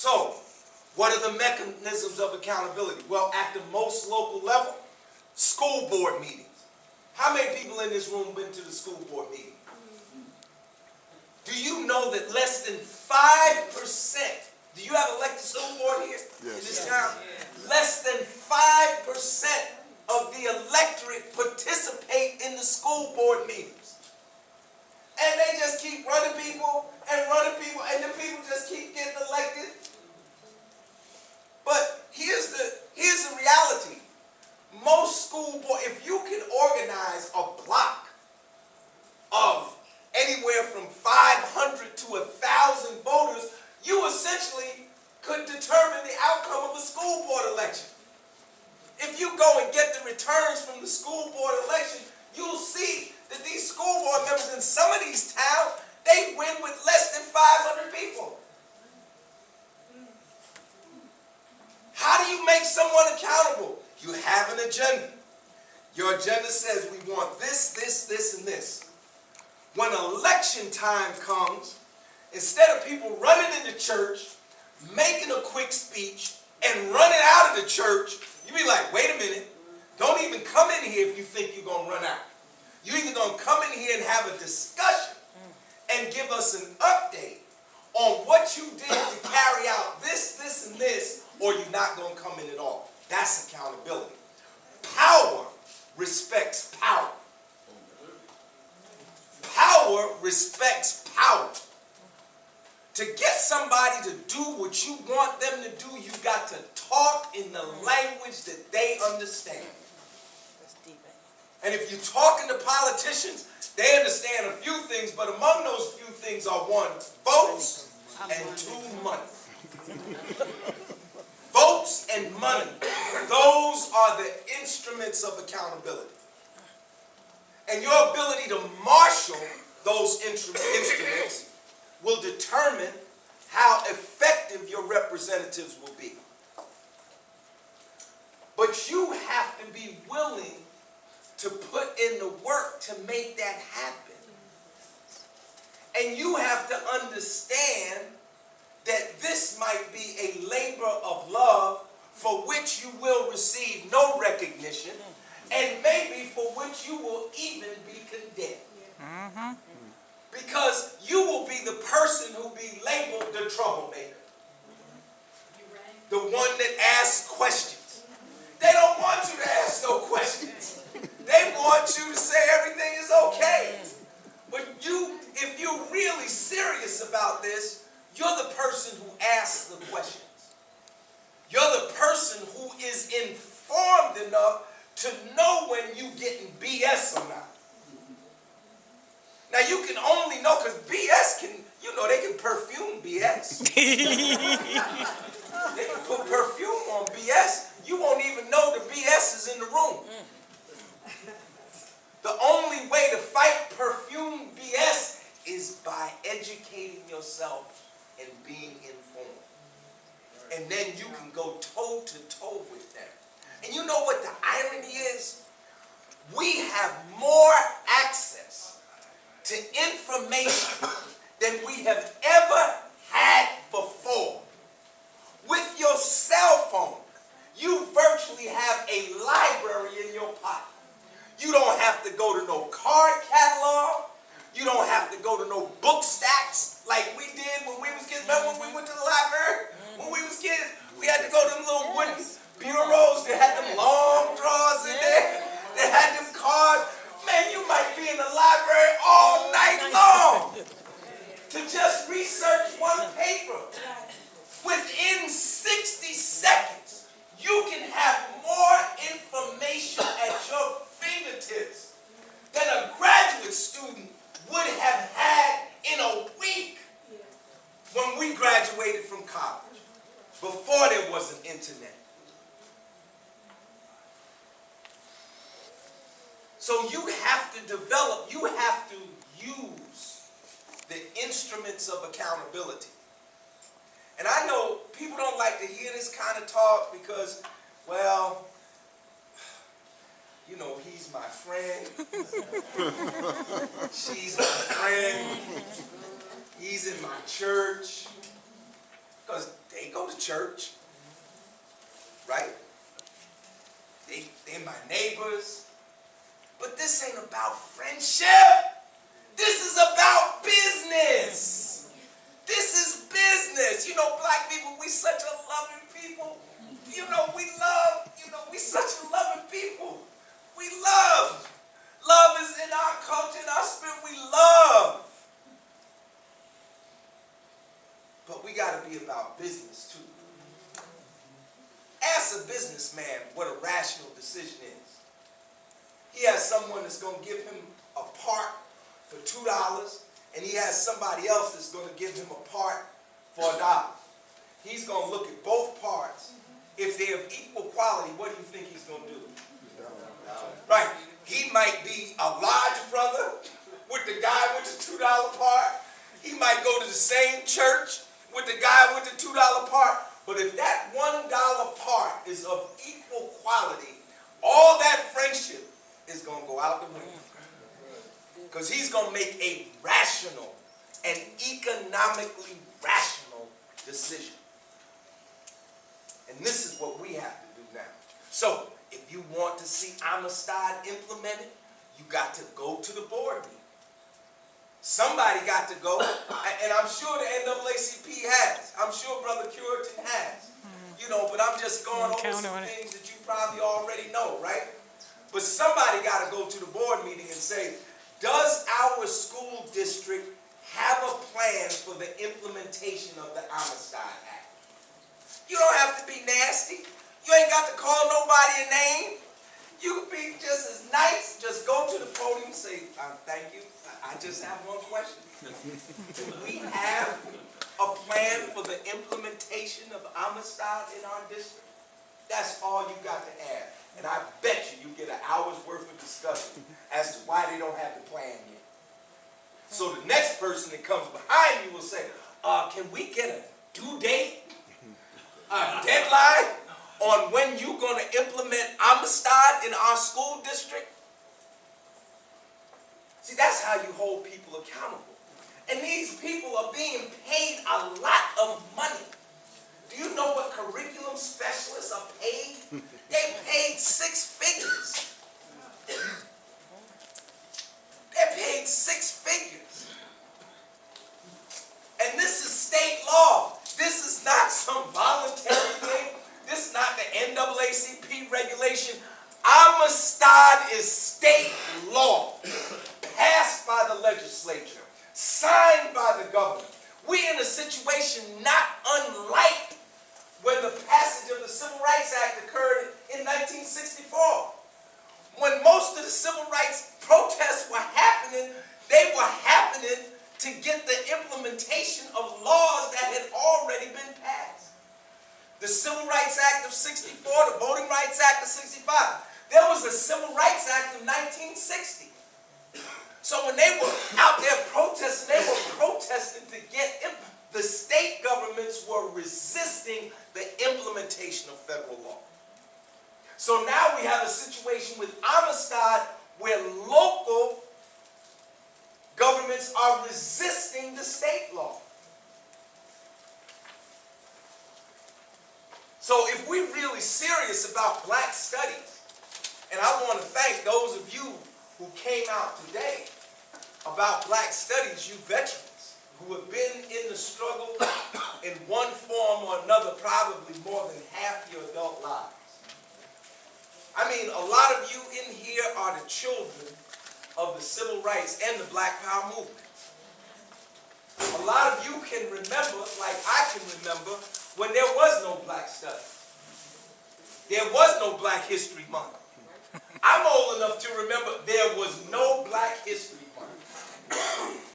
So, what are the mechanisms of accountability? Well, at the most local level, school board meetings. How many people in this room been to the school board meeting? Do you know that less than 5%, do you have elected school board here in this town? Less than 5% of the electorate participate in the school board meetings. And they just keep running people, and the people just keep getting elected. But here's the reality. Most school board, if you can organize a block of anywhere from 500 to 1,000 voters, you essentially could determine the outcome of a school board election. If you go and get the returns from the school board election, you'll see that these school board members in some of these towns, they win with less than 500 people. How do you make someone accountable? You have an agenda. Your agenda says we want this, this, this, and this. When election time comes, instead of people running into church, making a quick speech, and running out of the church, you be like, wait a minute, don't even come in here if you think you're going to run out. You're either going to come in here and have a discussion and give us an update on what you did to carry out this, this, and this, or you're not going to come in at all. That's accountability. Power respects power. Power respects power. To get somebody to do what you want them to do, you got to talk in the language that they understand. And if you're talking to politicians, they understand a few things, but among those few things are one, votes, and two, money. Votes and money. Those are the instruments of accountability. And your ability to marshal those instruments will determine how effective your representatives will be. But you have to be willing to put in the work to make that happen. And you have to understand that this might be a labor of love for which you will receive no recognition, and maybe for which you will even be condemned. Because you will be the person who be labeled the troublemaker. The one that asks questions. They don't want you to ask no questions. They want you to say everything is okay. But if you're really serious about this, you're the person who asks the questions. You're the person who is informed enough to know when you're getting BS or not. Now you can only know, because BS can, they can perfume BS. They can put perfume on BS. You won't even know the BS is in the room. The only way to fight perfume BS is by educating yourself and being informed. And then you can go toe to toe with them. And you know what the irony is? We have more access to information than we have ever had before. With your cell phone, you virtually have a library in your pocket. You don't have to go to no card catalog. You don't have to go to no book stacks like we did when we was kids. Remember when we went to the library? When we was kids, we had to go to them little wooden bureaus that had them long drawers in there. That had them cards. Man, you might be in the library all night long to just research one paper. Within 60 seconds, you can have more information at your fingertips than a graduate student would have had in a week when we graduated from college, before there was an internet. So you have to develop, you have to use the instruments of accountability. And I know people don't like to hear this kind of talk because, well, he's my friend. She's my friend. He's in my church. Because they go to church, right? They're my neighbors. But this ain't about friendship. This is about business. This is business. You know, black people, we such a loving people. You know, we such a loving people. We love. Love is in our culture, in our spirit. We love. But we got to be about business too. Ask a businessman what a rational decision is. He has someone that's going to give him a part for $2, and he has somebody else that's going to give him a part for $1. He's going to look at both parts. If they're of equal quality, what do you think he's going to do? Right. He might be a large brother with the guy with the $2 part. He might go to the same church with the guy with the $2 part. But if that $1 part is of equal quality, all that friendship is going to go out the window. Because he's going to make a rational and economically rational decision. And this is what we have to do now. So, if you want to see Amistad implemented, you got to go to the board meeting. Somebody got to go, and I'm sure the NAACP has. I'm sure Brother Curitan has. You know, but I'm just going over some things that you probably already know, right? But somebody got to go to the board meeting and say, does our school district have a plan for the implementation of the Amistad Act? You don't have to be nasty. You ain't got to call nobody a name. You can be just as nice. Just go to the podium and say, thank you. I just have one question. Do we have a plan for the implementation of Amistad in our district? That's all you got to add. And I bet you get an hour's worth of discussion as to why they don't have the plan yet. So the next person that comes behind you will say, can we get a due date, a deadline on when you're going to implement Amistad in our school district? See, that's how you hold people accountable. And these people are being paid a lot of money. Do you know what curriculum specialists are paid? They're paid 6 figures. They're paid 6 figures. And this is state law. This is not some voluntary thing. This is not the NAACP regulation. Amistad is state law, passed by the legislature, signed by the governor. We're in a situation not unlike when the passage of the Civil Rights Act occurred in 1964. When most of the civil rights protests were happening, they were happening to get the implementation of laws that had already been passed. The Civil Rights Act of 64, the Voting Rights Act of 65. There was a Civil Rights Act of 1960. So when they were out there protesting, they were protesting to get the state governments were resisting the implementation of federal law. So now we have a situation with Amistad where local governments are resisting the state law. So if we're really serious about black studies, and I want to thank those of you who came out today about black studies, you veterans who have been in the struggle in one form or another probably more than half your adult lives. I mean, a lot of you in here are the children of the civil rights and the Black Power movement. A lot of you can remember, like I can remember, when there was no black study. There was no Black History Month. I'm old enough to remember there was no Black History Month.